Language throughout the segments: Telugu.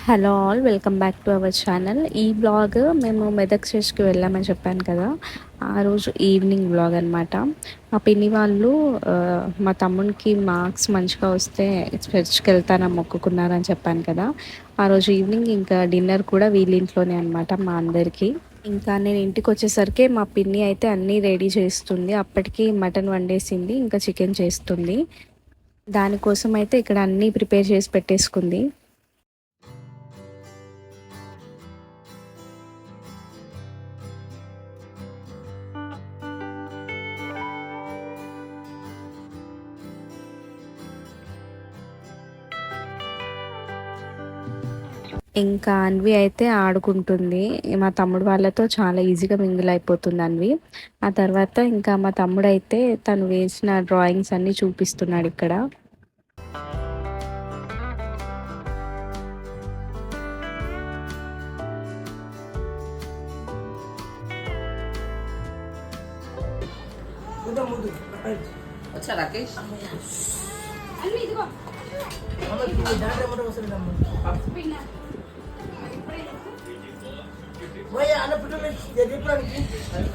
Hello all, welcome back to our channel. ఈ బ్లాగ్ మేము మెదక్ చర్చ్కి వెళ్ళామని చెప్పాను కదా, ఆ రోజు ఈవినింగ్ బ్లాగ్ అనమాట. మా పిన్ని వాళ్ళు మా తమ్మునికి మార్క్స్ మంచిగా వస్తే చర్చ్కి వెళ్తానని మొక్కుకున్నారని చెప్పాను కదా. ఆ రోజు ఈవినింగ్ ఇంకా డిన్నర్ కూడా వీళ్ళింట్లోనే అనమాట మా అందరికీ. ఇంకా నేను ఇంటికి వచ్చేసరికి మా పిన్ని అయితే అన్నీ రెడీ చేస్తుంది. అప్పటికి మటన్ వండేసింది, ఇంకా చికెన్ చేస్తుంది. దానికోసం అయితే ఇక్కడ అన్నీ ప్రిపేర్ చేసి పెట్టేసుకుంది. ఇంకా అన్వి అయితే ఆడుకుంటుంది. మా తమ్ముడు వాళ్ళతో చాలా ఈజీగా మింగిల్ అయిపోతుంది అన్వి. ఆ తర్వాత ఇంకా మా తమ్ముడు అయితే తను వేసిన డ్రాయింగ్స్ అన్నీ చూపిస్తున్నాడు ఇక్కడ.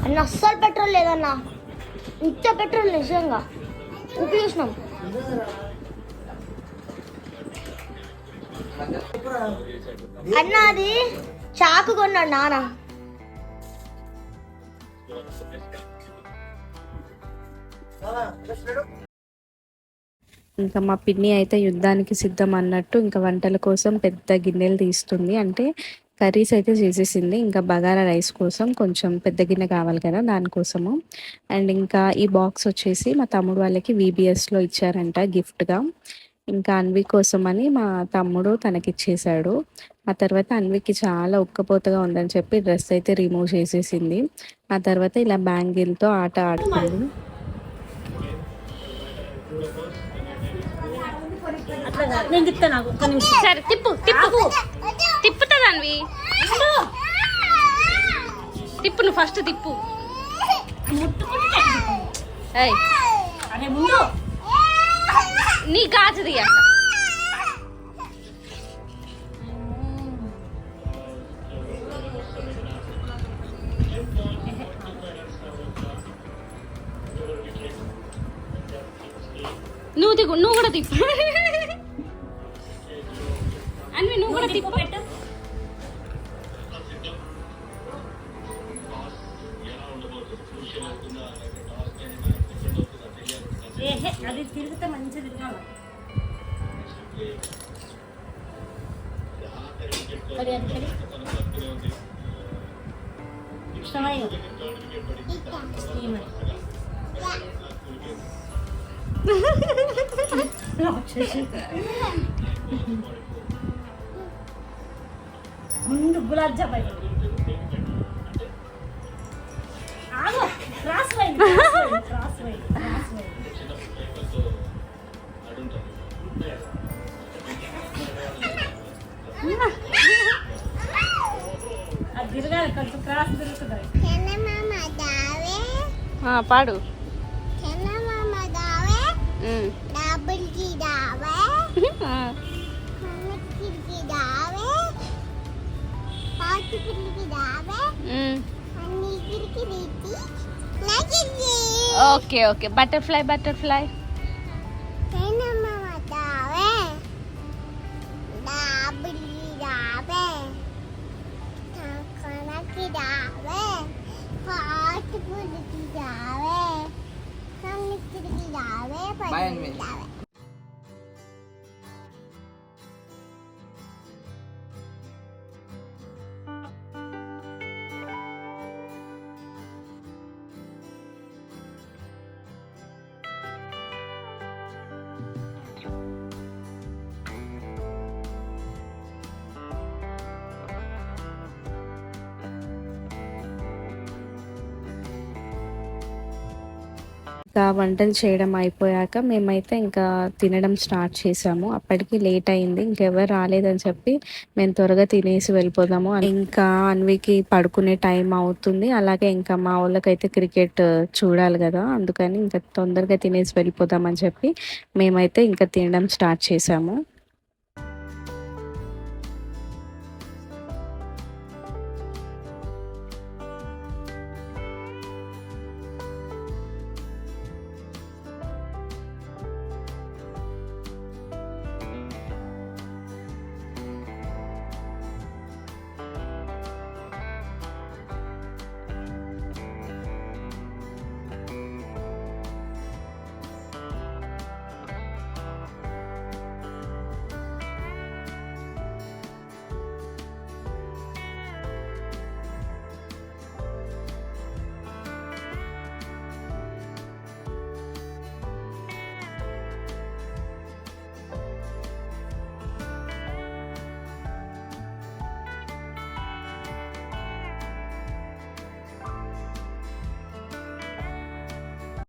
అన్న అస్సలు పెట్రోల్ లేదన్నా, ఇంత పెట్రోల్ నిజంగా ఉపయోగిస్తున్నాం. అన్న అది చాకు కొన్నాడు నాన్న. ఇంకా మా పిన్ని అయితే యుద్ధానికి సిద్ధం అన్నట్టు ఇంకా వంటల కోసం పెద్ద గిన్నెలు తీస్తుంది. అంటే కర్రీస్ అయితే చేసేసింది, ఇంకా బగారా రైస్ కోసం కొంచెం పెద్ద గిన్నె కావాలి కదా, దానికోసము. అండ్ ఇంకా ఈ బాక్స్ వచ్చేసి మా తమ్ముడు వాళ్ళకి VBSలో ఇచ్చారంట గిఫ్ట్గా. ఇంకా అన్వి కోసం అని మా తమ్ముడు తనకిచ్చేసాడు. ఆ తర్వాత అన్వికి చాలా ఉక్కపోతగా ఉందని చెప్పి డ్రెస్ అయితే రిమూవ్ చేసేసింది. ఆ తర్వాత ఇలా బ్యాంగిల్తో ఆట ఆడుతుంది. సరే తిప్పు తిప్పు తిప్పుతుందన్వి, తిప్పు నువ్వు ఫస్ట్ తిప్పు. నీ గాజుది అక్క. నువ్వు కూడా తిప్పు అన్వి, నువ్వు కూడా తిప్పు. అది తిరిగితే మంచిగా తిరగాలి. ఇష్టమై ముందు గులాబ్ జామ్ క్రాస్ వైన్ అది తిరగాలి, కొంచెం క్రాస్ తిరుగుతుంది. పాడు. Okay okay, butterfly butterfly. ఇంకా వంటలు చేయడం అయిపోయాక మేమైతే ఇంకా తినడం స్టార్ట్ చేసాము. అప్పటికి లేట్ అయింది, ఇంకెవరు రాలేదని చెప్పి మేము త్వరగా తినేసి వెళ్ళిపోదాము. ఇంకా అన్వికి పడుకునే టైం అవుతుంది, అలాగే ఇంకా మా వాళ్ళకైతే క్రికెట్ చూడాలి కదా, అందుకని ఇంకా తొందరగా తినేసి వెళ్ళిపోదామని చెప్పి మేమైతే ఇంకా తినడం స్టార్ట్ చేసాము.